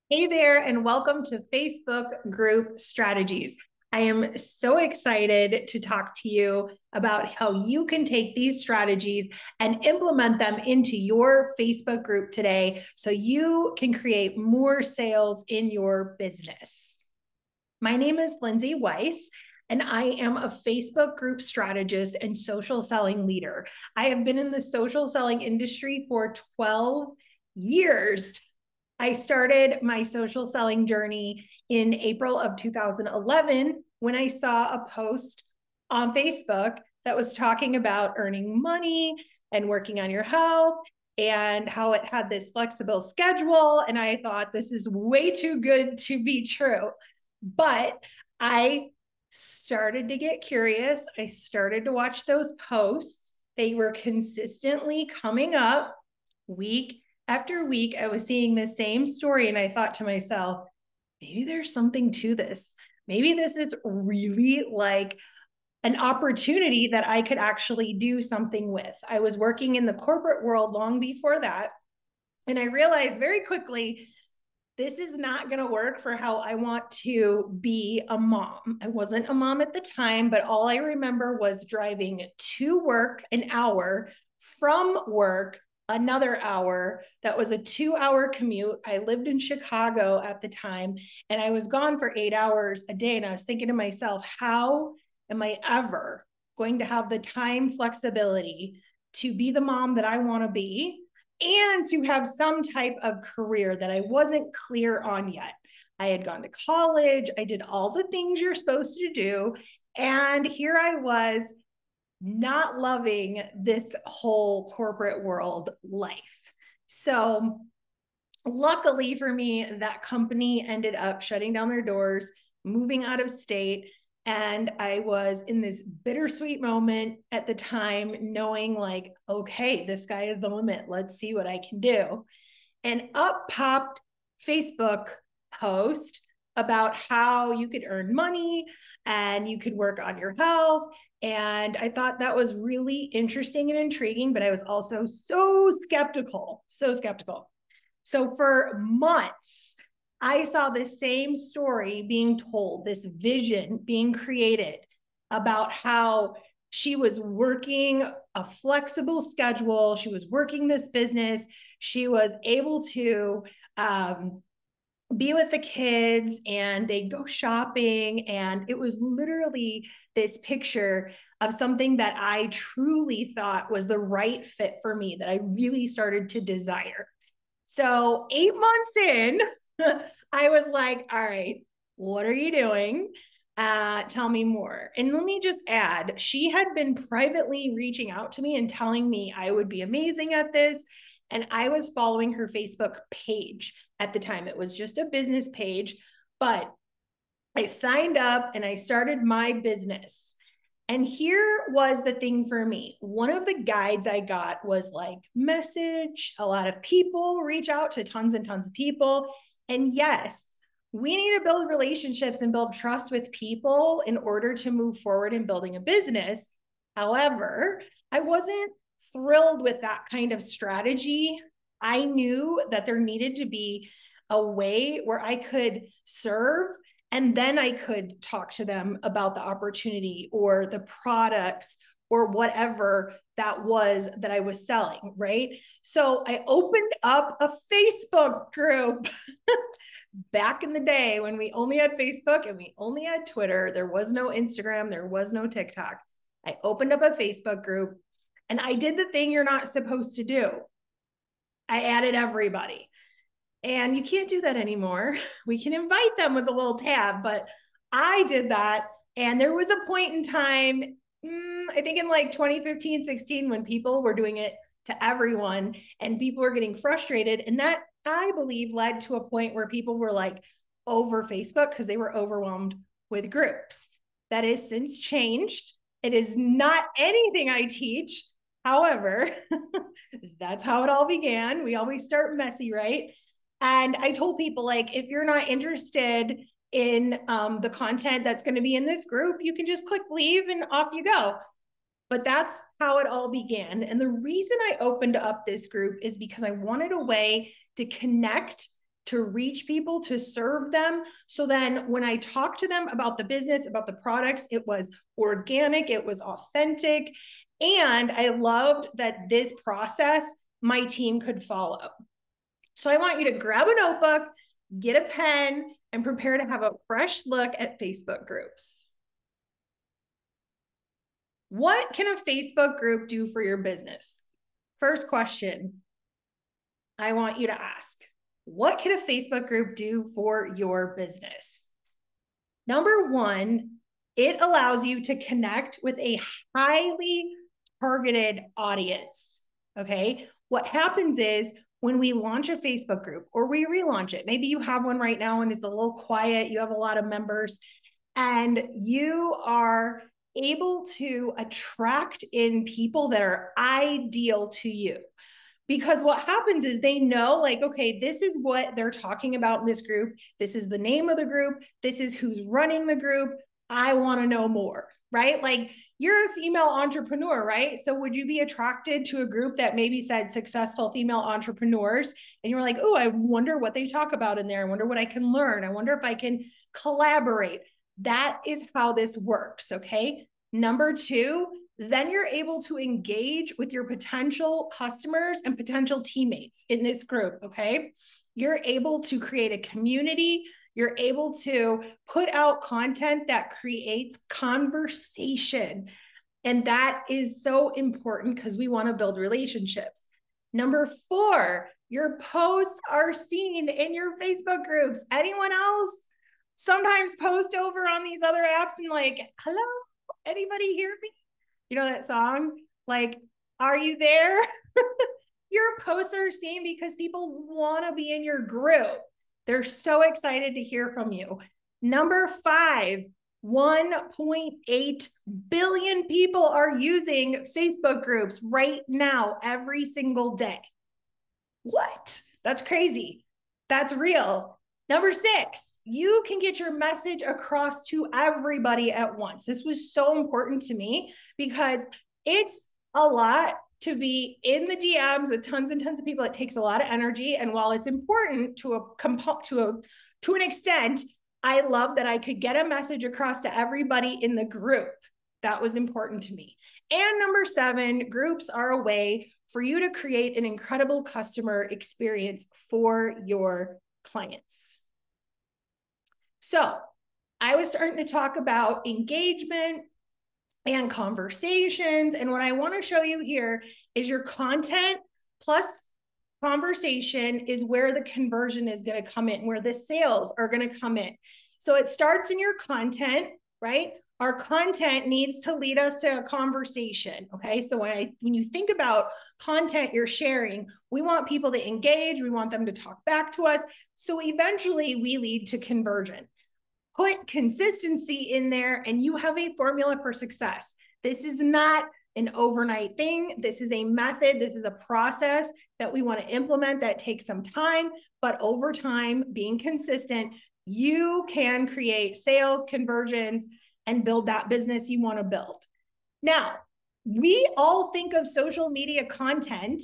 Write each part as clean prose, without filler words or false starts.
Hey there, and welcome to Facebook Group Strategies. I am so excited to talk to you about how you can take these strategies and implement them into your Facebook group today so you can create more sales in your business. My name is Lindsay Weiss, and I am a Facebook group strategist and social selling leader. I have been in the social selling industry for 12 years. I started my social selling journey in April of 2011 when I saw a post on Facebook that was talking about earning money and working on your health and how it had this flexible schedule. And I thought, this is way too good to be true. But I started to get curious. I started to watch those posts. They were consistently coming up week after week. I was seeing the same story, and I thought to myself, maybe there's something to this. Maybe this is really like an opportunity that I could actually do something with. I was working in the corporate world long before that, and I realized very quickly this is not going to work for how I want to be a mom. I wasn't a mom at the time, but all I remember was driving to work an hour, from work another hour. That was a 2-hour commute. I lived in Chicago at the time, and I was gone for 8 hours a day. And I was thinking to myself, how am I ever going to have the time flexibility to be the mom that I want to be and to have some type of career that I wasn't clear on yet? I had gone to college. I did all the things you're supposed to do. And here I was, not loving this whole corporate world life. So, luckily for me, that company ended up shutting down their doors, moving out of state. And I was in this bittersweet moment at the time, knowing like, okay, this guy is the limit. Let's see what I can do. And up popped Facebook post about how you could earn money and you could work on your health. And I thought that was really interesting and intriguing, but I was also so skeptical, so skeptical. So for months, I saw the same story being told, this vision being created about how she was working a flexible schedule. She was working this business. She was able to be with the kids, and they'd go shopping. And it was literally this picture of something that I truly thought was the right fit for me, that I really started to desire. So 8 months in, I was like, all right, what are you doing? Tell me more. And let me just add, she had been privately reaching out to me and telling me I would be amazing at this. And I was following her Facebook page at the time. It was just a business page, but I signed up and I started my business. And here was the thing for me. One of the guides I got was like, message a lot of people, reach out to tons and tons of people. And yes, we need to build relationships and build trust with people in order to move forward in building a business. However, I wasn't thrilled with that kind of strategy. I knew that there needed to be a way where I could serve, and then I could talk to them about the opportunity or the products or whatever that was that I was selling, right? So I opened up a Facebook group. Back in the day when we only had Facebook and we only had Twitter, there was no Instagram, there was no TikTok. I opened up a Facebook group and I did the thing you're not supposed to do. I added everybody. And you can't do that anymore. We can invite them with a little tab, but I did that. And there was a point in time, I think in like 2015, 16, when people were doing it to everyone and people were getting frustrated. And that, I believe, led to a point where people were like over Facebook because they were overwhelmed with groups. That has since changed. It is not anything I teach. However, that's how it all began. We always start messy, right? And I told people, like, if you're not interested in the content that's going to be in this group, you can just click leave and off you go. But that's how it all began. And the reason I opened up this group is because I wanted a way to connect to reach people, to serve them. So then when I talked to them about the business, about the products, it was organic, it was authentic. And I loved that this process my team could follow. So I want you to grab a notebook, get a pen, and prepare to have a fresh look at Facebook groups. What can a Facebook group do for your business? First question I want you to ask. What can a Facebook group do for your business? Number one, it allows you to connect with a highly targeted audience. Okay. What happens is when we launch a Facebook group or we relaunch it, maybe you have one right now and it's a little quiet, you have a lot of members, and you are able to attract in people that are ideal to you. Because what happens is they know, like, okay, this is what they're talking about in this group. This is the name of the group. This is who's running the group. I want to know more, right? Like, you're a female entrepreneur, right? So would you be attracted to a group that maybe said successful female entrepreneurs? And you were like, oh, I wonder what they talk about in there. I wonder what I can learn. I wonder if I can collaborate. That is how this works, okay? Number two, then you're able to engage with your potential customers and potential teammates in this group, okay? You're able to create a community. You're able to put out content that creates conversation. And that is so important because we want to build relationships. Number four, your posts are seen in your Facebook groups. Anyone else sometimes post over on these other apps and like, hello, anybody hear me? You know that song? Like, are you there? Your posts are seen because people want to be in your group. They're so excited to hear from you. Number five, 1.8 billion people are using Facebook groups right now, every single day. What? That's crazy. That's real. Number six, you can get your message across to everybody at once. This was so important to me because it's a lot to be in the DMs with tons and tons of people. It takes a lot of energy. And while it's important to an extent, I love that I could get a message across to everybody in the group. That was important to me. And number seven, groups are a way for you to create an incredible customer experience for your clients. So I was starting to talk about engagement and conversations. And what I want to show you here is your content plus conversation is where the conversion is going to come in, where the sales are going to come in. So it starts in your content, right? Our content needs to lead us to a conversation, okay? So when you think about content you're sharing, we want people to engage. We want them to talk back to us. So eventually we lead to conversion. Put consistency in there and you have a formula for success. This is not an overnight thing. This is a method. This is a process that we want to implement that takes some time, but over time, being consistent, you can create sales, conversions, and build that business you want to build. Now, we all think of social media content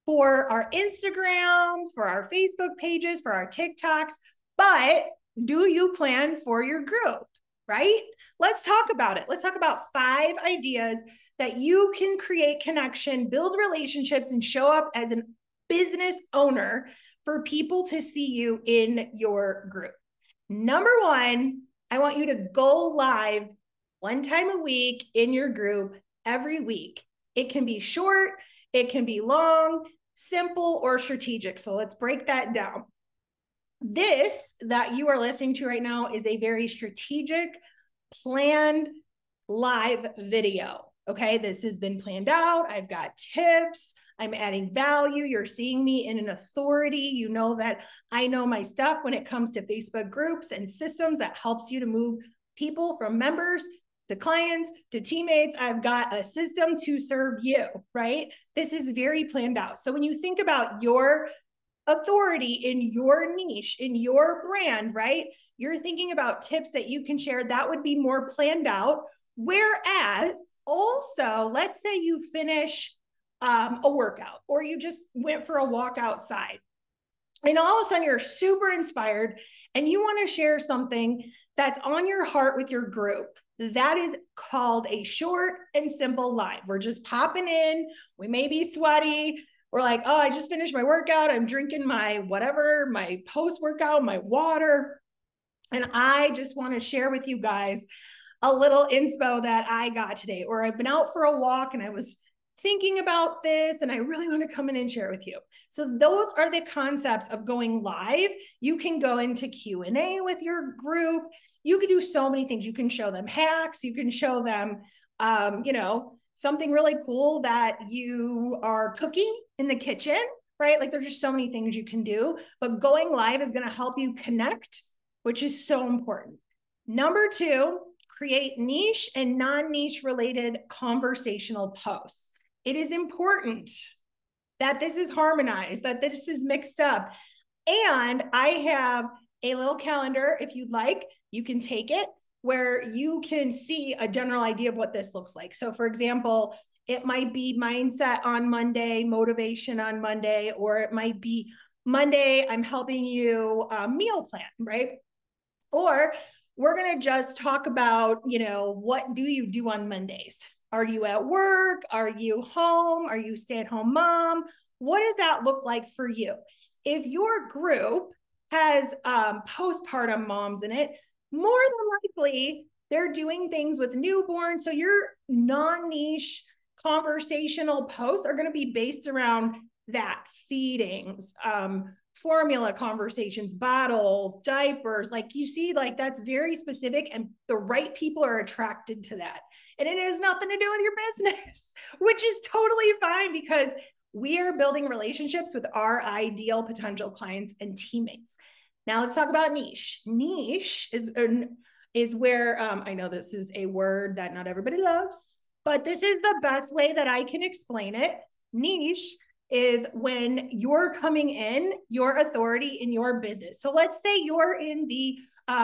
for our Instagrams, for our Facebook pages, for our TikToks, but do you plan for your group, right? Let's talk about it. Let's talk about 5 ideas that you can create connection, build relationships, and show up as a business owner for people to see you in your group. Number 1, I want you to go live 1 time a week in your group every week. It can be short, it can be long, simple, or strategic. So let's break that down. This that you are listening to right now is a very strategic, planned live video. Okay, this has been planned out. I've got tips. I'm adding value. You're seeing me in an authority. You know that I know my stuff when it comes to Facebook groups and systems that helps you to move people from members to clients to teammates. I've got a system to serve you, right? This is very planned out. So when you think about your authority in your niche, in your brand, right? You're thinking about tips that you can share that would be more planned out. Whereas also, let's say you finish a workout or you just went for a walk outside and all of a sudden you're super inspired and you want to share something that's on your heart with your group. That is called a short and simple live. We're just popping in. We may be sweaty. We're like, oh, I just finished my workout. I'm drinking my whatever, my post-workout, my water. And I just want to share with you guys a little inspo that I got today. Or I've been out for a walk and I was thinking about this and I really want to come in and share with you. So those are the concepts of going live. You can go into Q&A with your group. You can do so many things. You can show them hacks. You can show them, something really cool that you are cooking in the kitchen, right? Like there's just so many things you can do, but going live is going to help you connect, which is so important. Number 2, create niche and non-niche related conversational posts. It is important that this is harmonized, that this is mixed up. And I have a little calendar, if you'd like, you can take it, where you can see a general idea of what this looks like. So for example, it might be mindset on Monday, motivation on Monday, or it might be Monday, I'm helping you meal plan, right? Or we're going to just talk about, what do you do on Mondays? Are you at work? Are you home? Are you stay-at-home mom? What does that look like for you? If your group has postpartum moms in it, more than likely they're doing things with newborns. So your non-niche conversational posts are going to be based around that, feedings, formula conversations, bottles, diapers. Like you see, like that's very specific and the right people are attracted to that. And it has nothing to do with your business, which is totally fine because we are building relationships with our ideal potential clients and teammates. Now let's talk about niche. Niche is where, I know this is a word that not everybody loves, but this is the best way that I can explain it. Niche is when you're coming in your authority in your business. So let's say you're in the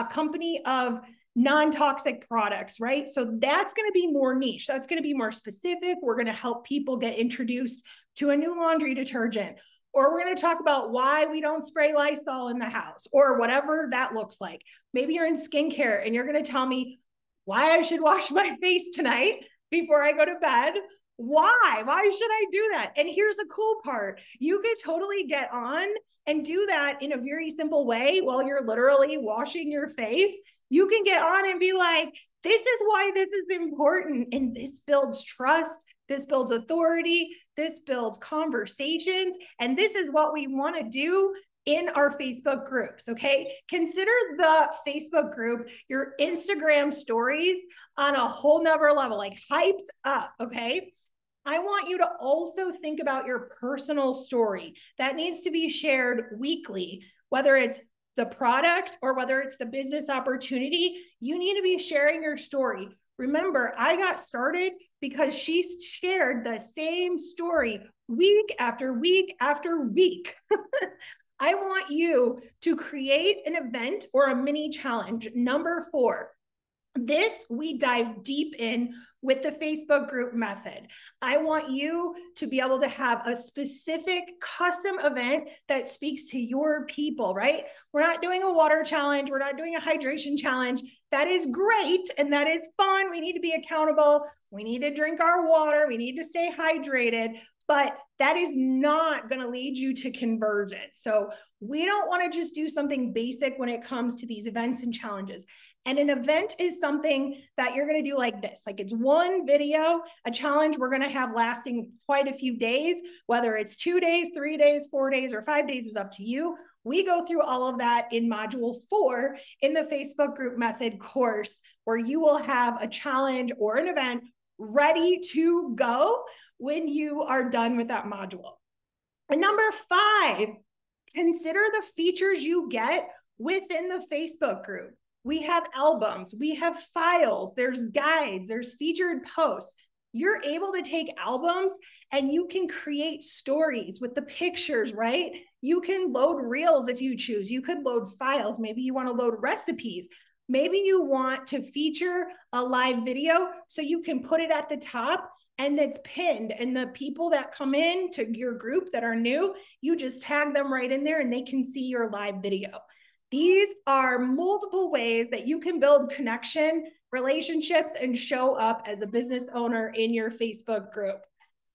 company of non-toxic products, right? So that's going to be more niche. That's going to be more specific. We're going to help people get introduced to a new laundry detergent, or we're going to talk about why we don't spray Lysol in the house, or whatever that looks like. Maybe you're in skincare and you're going to tell me why I should wash my face tonight before I go to bed. Why should I do that? And here's the cool part. You could totally get on and do that in a very simple way while you're literally washing your face. You can get on and be like, this is why this is important. And this builds trust. This builds authority. This builds conversations. And this is what we want to do in our Facebook groups, okay? Consider the Facebook group your Instagram stories on a whole nother level, like hyped up, okay? I want you to also think about your personal story that needs to be shared weekly, whether it's the product or whether it's the business opportunity. You need to be sharing your story. Remember, I got started because she shared the same story week after week after week. I want you to create an event or a mini challenge. Number 4. This we dive deep in with the Facebook group method. I want you to be able to have a specific custom event that speaks to your people, right? We're not doing a water challenge. We're not doing a hydration challenge. That is great and that is fun. We need to be accountable. We need to drink our water. We need to stay hydrated. But that is not going to lead you to conversion. So we don't want to just do something basic when it comes to these events and challenges. And an event is something that you're going to do like this. Like it's one video, a challenge we're going to have lasting quite a few days, whether it's 2 days, 3 days, 4 days, or 5 days is up to you. We go through all of that in module 4 in the Facebook group method course, where you will have a challenge or an event ready to go when you are done with that module. And number 5, consider the features you get within the Facebook group. We have albums, we have files, there's guides, there's featured posts. You're able to take albums and you can create stories with the pictures, right? You can load reels if you choose. You could load files. Maybe you want to load recipes. Maybe you want to feature a live video so you can put it at the top and it's pinned, and the people that come in to your group that are new, you just tag them right in there and they can see your live video. These are multiple ways that you can build connection, relationships, and show up as a business owner in your Facebook group.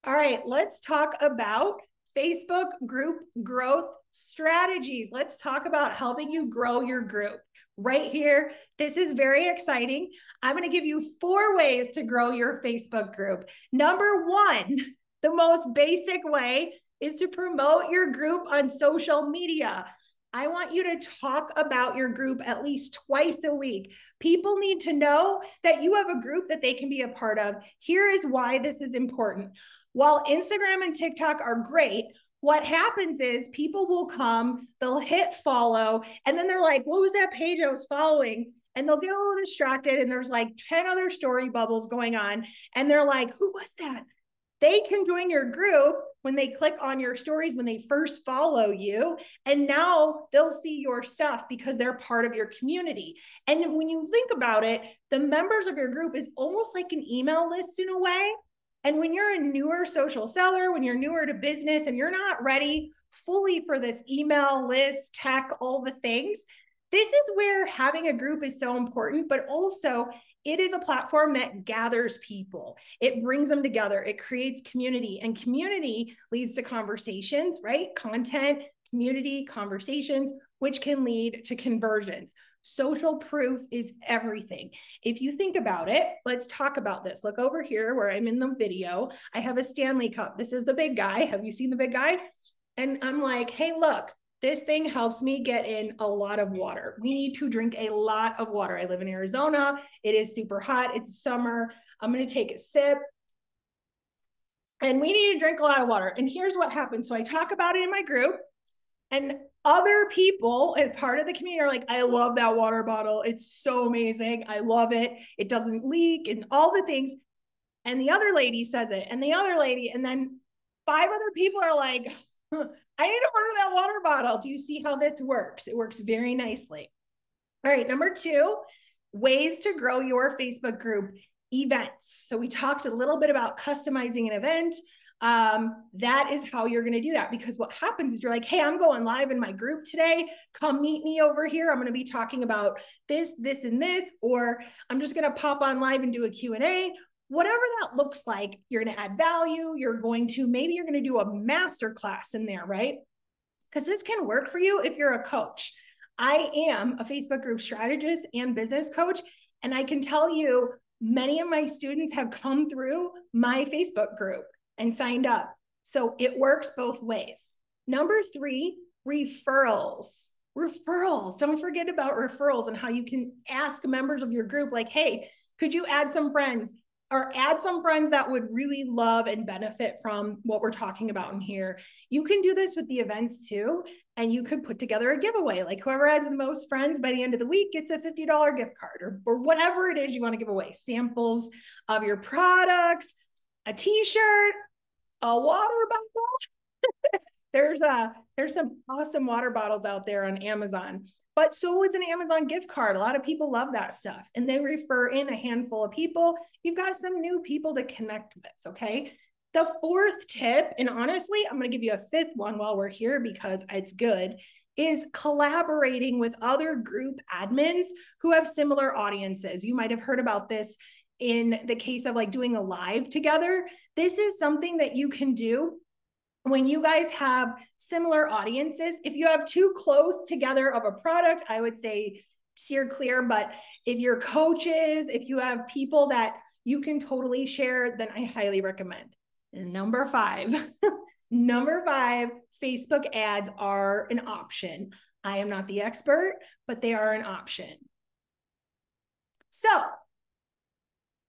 All right, let's talk about Facebook group growth strategies. Let's talk about helping you grow your group right here. This is very exciting. I'm going to give you 4 ways to grow your Facebook group. Number 1, the most basic way is to promote your group on social media. I want you to talk about your group at least twice a week. People need to know that you have a group that they can be a part of. Here is why this is important. While Instagram and TikTok are great, what happens is people will come, they'll hit follow, and then they're like, what was that page I was following? And they'll get a little distracted, and there's like 10 other story bubbles going on. And they're like, who was that? They can join your group when they click on your stories, when they first follow you, and now they'll see your stuff because they're part of your community. And when you think about it, the members of your group is almost like an email list in a way. And when you're a newer social seller, when you're newer to business and you're not ready fully for this email list, tech, all the things, this is where having a group is so important, but also it is a platform that gathers people. It brings them together. It creates community, and community leads to conversations, right? Content, community, conversations, which can lead to conversions. Social proof is everything. If you think about it, let's talk about this. Look over here where I'm in the video. I have a Stanley Cup. This is the big guy. Have you seen the big guy? And I'm like, hey, look, this thing helps me get in a lot of water. We need to drink a lot of water. I live in Arizona. It is super hot. It's summer. I'm going to take a sip. And we need to drink a lot of water. And here's what happens. So I talk about it in my group, and other people as part of the community are like, I love that water bottle. It's so amazing. I love it. It doesn't leak and all the things. And the other lady says it, and the other lady, and then 5 other people are like, I need to order that water bottle. Do you see how this works? It works very nicely. All right, number 2, ways to grow your Facebook group: events. So we talked a little bit about customizing an event. That is how you're going to do that, because what happens is you're like, hey, I'm going live in my group today. Come meet me over here. I'm going to be talking about this, this, and this, or I'm just going to pop on live and do a Q&A. Whatever that looks like, you're going to add value. Maybe you're going to do a master class in there, right? Because this can work for you if you're a coach. I am a Facebook group strategist and business coach, and I can tell you many of my students have come through my Facebook group and signed up. So it works both ways. Number 3, referrals. Referrals. Don't forget about referrals and how you can ask members of your group, like, hey, could you add some friends? Or add some friends that would really love and benefit from what we're talking about in here. You can do this with the events too, and you could put together a giveaway. Like whoever adds the most friends by the end of the week gets a $50 gift card, or whatever it is you want to give away. Samples of your products, a t-shirt, a water bottle. There's some awesome water bottles out there on Amazon. But so is an Amazon gift card. A lot of people love that stuff, and they refer in a handful of people. You've got some new people to connect with, okay? The 4th tip, and honestly, I'm going to give you a 5th one while we're here because it's good, is collaborating with other group admins who have similar audiences. You might have heard about this in the case of like doing a live together. This is something that you can do when you guys have similar audiences. If you have 2 close together of a product, I would say steer clear. But if you're coaches, if you have people that you can totally share, then I highly recommend. And number 5, number 5, Facebook ads are an option. I am not the expert, but they are an option. So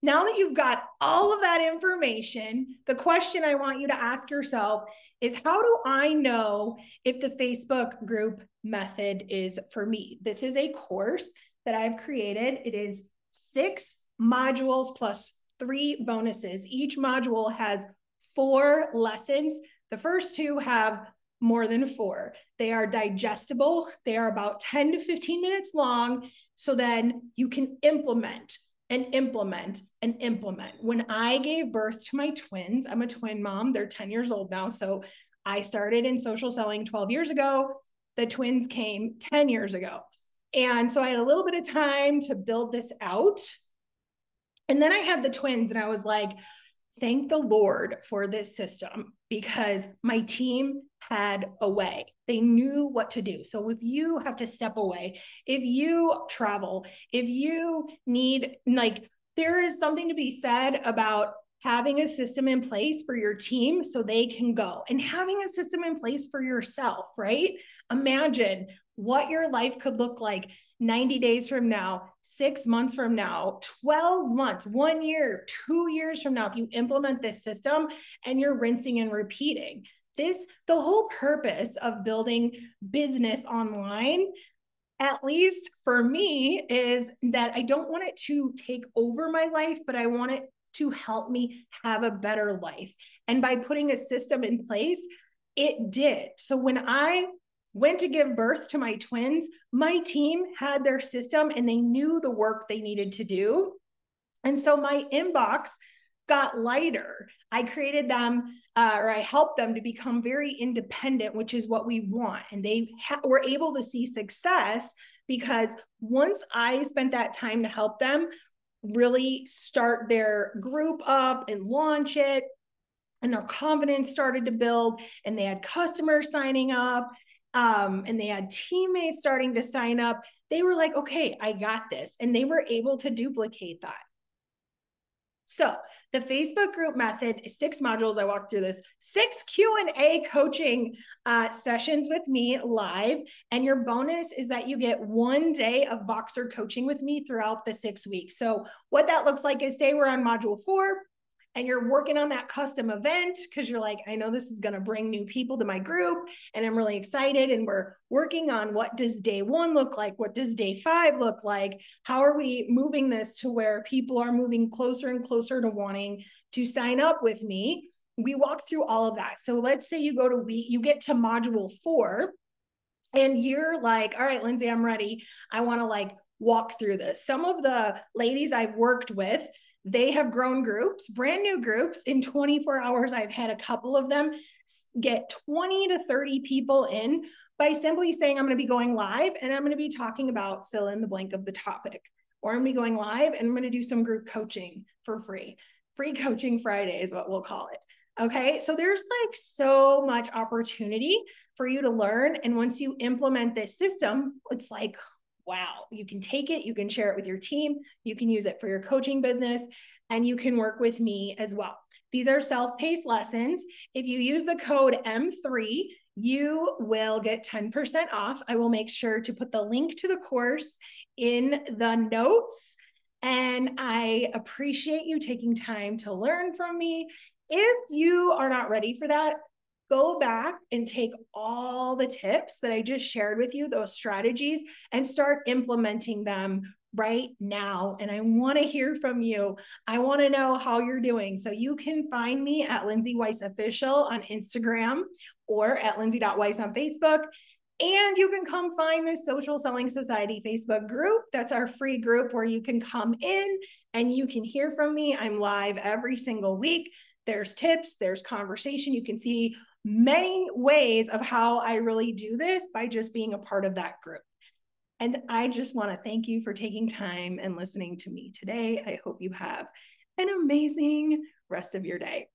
now that you've got all of that information, the question I want you to ask yourself is, how do I know if the Facebook group method is for me? This is a course that I've created. It is 6 modules plus 3 bonuses. Each module has 4 lessons. The first 2 have more than 4. They are digestible. They are about 10 to 15 minutes long. So then you can implement and implement and implement. When I gave birth to my twins, I'm a twin mom. They're 10 years old now. So I started in social selling 12 years ago. The twins came 10 years ago. And so I had a little bit of time to build this out. And then I had the twins and I was like, thank the Lord for this system, because my team had a way. They knew what to do. So if you have to step away, if you travel, if you need, like, there is something to be said about having a system in place for your team so they can go, and having a system in place for yourself, right? Imagine what your life could look like 90 days from now, 6 months from now, 12 months, 1 year, 2 years from now, if you implement this system and you're rinsing and repeating. The whole purpose of building business online, at least for me, is that I don't want it to take over my life, but I want it to help me have a better life. And by putting a system in place, it did. So when I went to give birth to my twins, my team had their system and they knew the work they needed to do. And so my inbox got lighter. I created them, or I helped them to become very independent, which is what we want. And they were able to see success because once I spent that time to help them really start their group up and launch it, and their confidence started to build, and they had customers signing up, and they had teammates starting to sign up, they were like, okay, I got this. And they were able to duplicate that. So the Facebook group method is 6 modules. I walked through this, 6 Q&A coaching sessions with me live. And your bonus is that you get 1 day of Voxer coaching with me throughout the 6 weeks. So what that looks like is, say we're on module 4, and you're working on that custom event because you're like, I know this is going to bring new people to my group and I'm really excited. And we're working on, what does day 1 look like? What does day 5 look like? How are we moving this to where people are moving closer and closer to wanting to sign up with me? We walk through all of that. So let's say you go to you get to module 4 and you're like, all right, Lindsay, I'm ready. I want to like walk through this. Some of the ladies I've worked with, they have grown groups, brand new groups. In 24 hours, I've had a couple of them get 20 to 30 people in by simply saying, I'm going to be going live and I'm going to be talking about fill in the blank of the topic. Or I'm going to be going live and I'm going to do some group coaching for free. Free Coaching Friday is what we'll call it. Okay, so there's like so much opportunity for you to learn. And once you implement this system, it's like, wow, you can take it, you can share it with your team, you can use it for your coaching business, and you can work with me as well. These are self-paced lessons. If you use the code M3, you will get 10% off. I will make sure to put the link to the course in the notes. And I appreciate you taking time to learn from me. If you are not ready for that, go back and take all the tips that I just shared with you, those strategies, and start implementing them right now. And I want to hear from you. I want to know how you're doing. So you can find me at Lindsay Weiss Official on Instagram or at lindsay.weiss on Facebook. And you can come find the Social Selling Society Facebook group. That's our free group where you can come in and you can hear from me. I'm live every single week. There's tips, there's conversation. You can see many ways of how I really do this by just being a part of that group. And I just want to thank you for taking time and listening to me today. I hope you have an amazing rest of your day.